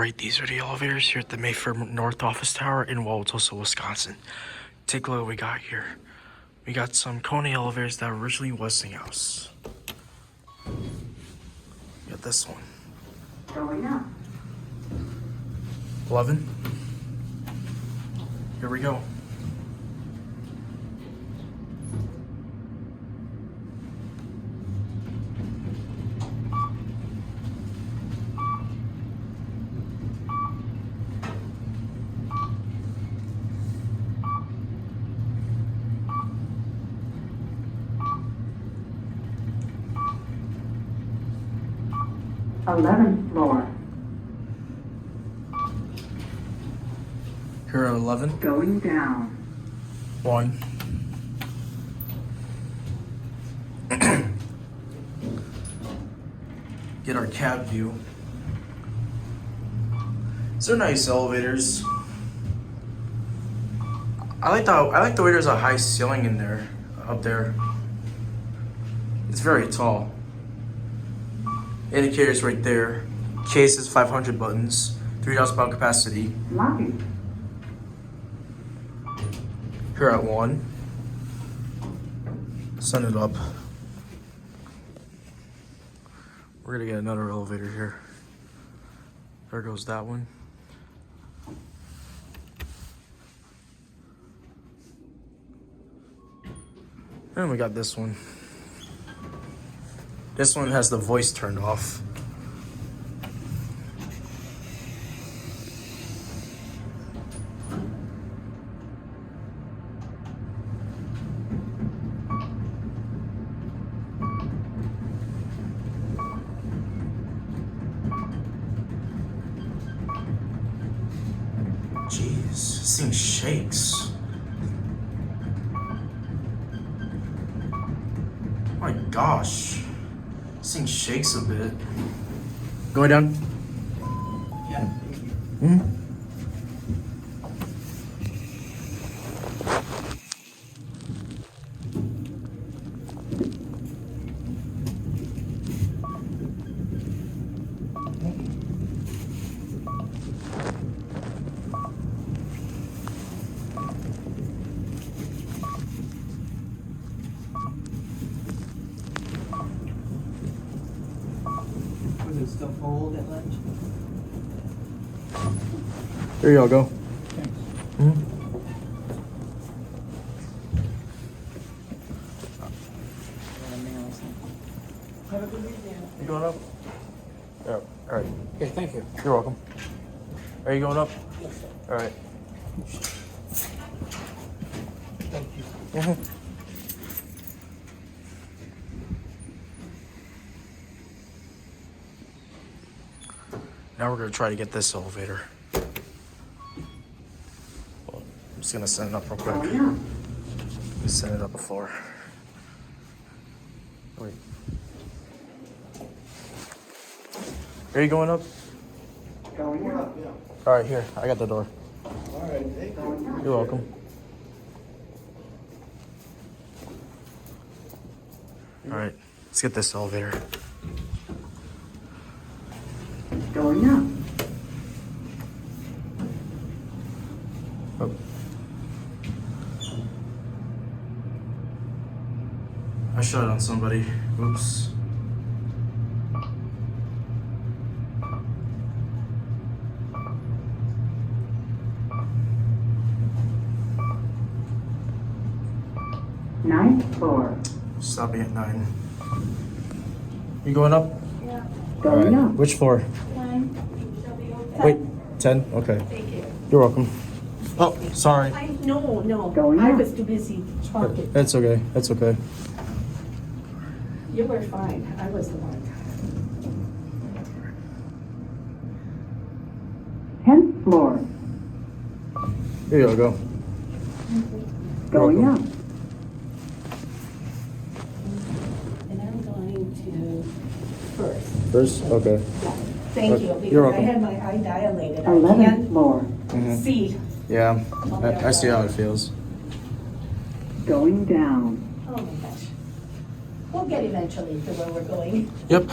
Alright, these are the elevators here at the Mayfair North Office Tower in Wauwatosa, Wisconsin. Take a look at what we got here. We got some KONE elevators that were originally Westinghouse. We got this one. Going up. 11. Here we go. Eleventh floor. Here at 11. Going down. 1. Get our cab view. These are nice elevators. I like the way there's a high ceiling in there, up there. It's very tall. Indicators right there. Cases, 500 buttons, 3,000 pound capacity. Lobby. Here at 1. Send it up. We're gonna get another elevator here. There goes that one. And we got this one. This one has the voice turned off. Jeez, this thing shakes. My gosh. This thing shakes a bit. Going down? Yeah. Hmm? Was it still cold at lunch? There y'all go. Thanks. Hmm? Have a good weekend. You going up? Yeah. All right. Okay, thank you. You're welcome. Are you going up? Yes, sir. All right. Thank you. Mm-hmm. Now we're gonna try to get this elevator. Well, I'm just gonna send it up real quick. Going up. Just send it up the floor. Wait. Are you going up? Going up. All right, here. I got the door. All right, thank you. Going up. You're welcome. All right, let's get this elevator. Going up. Oh. I shot on somebody. Oops. Ninth floor. Stopping at 9. You going up? Yeah, Going up. Which floor? 9, shall we go 10? Wait, 10? Okay. Thank you. You're welcome. Oh, sorry. No, Going I up. was too busy talking. It's okay. It's okay. You were fine, I was the one. 10th floor. Here you go. Going up. And I'm going to first. First? Okay. Yeah, thank you, You're because I welcome. had my eye dilated. I 11th can't floor. see. Yeah, I see how it feels. Going down. Oh my gosh. We'll get eventually to where we're going. Yep.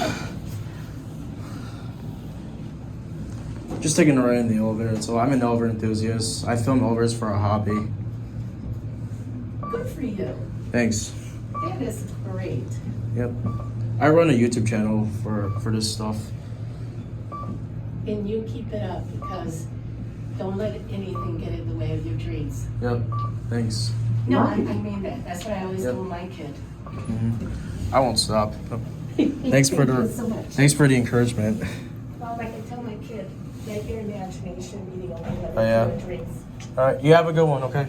Just taking a ride in the elevator. So I'm an elevator enthusiast. I film elevators for a hobby. Good for you. Thanks. That is great. Yep. I run a YouTube channel for this stuff. And you keep it up because don't let anything get in the way of your dreams. Yep. Thanks. No, I mean that. That's what I always Yep. tell my kid. I won't stop. Thanks for Thank you the so much. thanks for the encouragement. Well, I can tell my kid, let your imagination be the only limit Oh, yeah? to your dreams. All right, you have a good one, okay?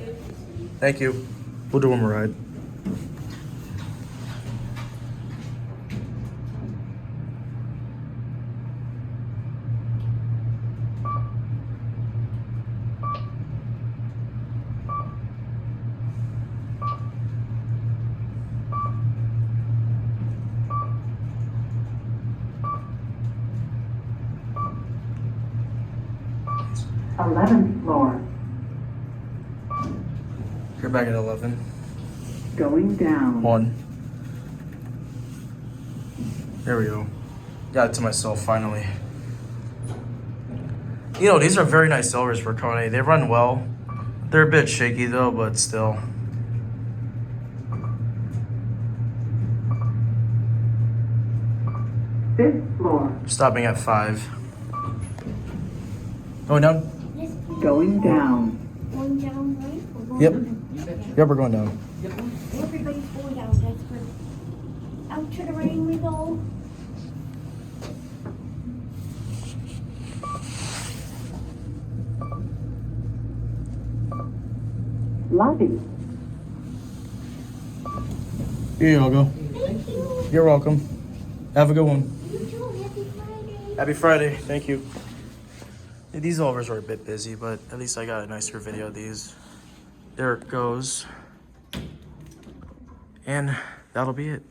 Thank you. We'll do one more ride. Eleventh floor. You're back at 11. Going down. 1. There we go. Got it to myself finally. You know, these are very nice elevators for KONE. They run well. They're a bit shaky though, but still. Fifth floor. Stopping at 5. Going down? Yes, please. Going down. Going down, right? Or going Yep. down? Yep, we're going down. Everybody's going down, that's good. Out to the rain we go. Lobby. Here you all go. Thank you. You're welcome. Have a good one. You too, happy Friday. Happy Friday. Thank you. These elevators are a bit busy, but at least I got a nicer video of these. There it goes. And that'll be it.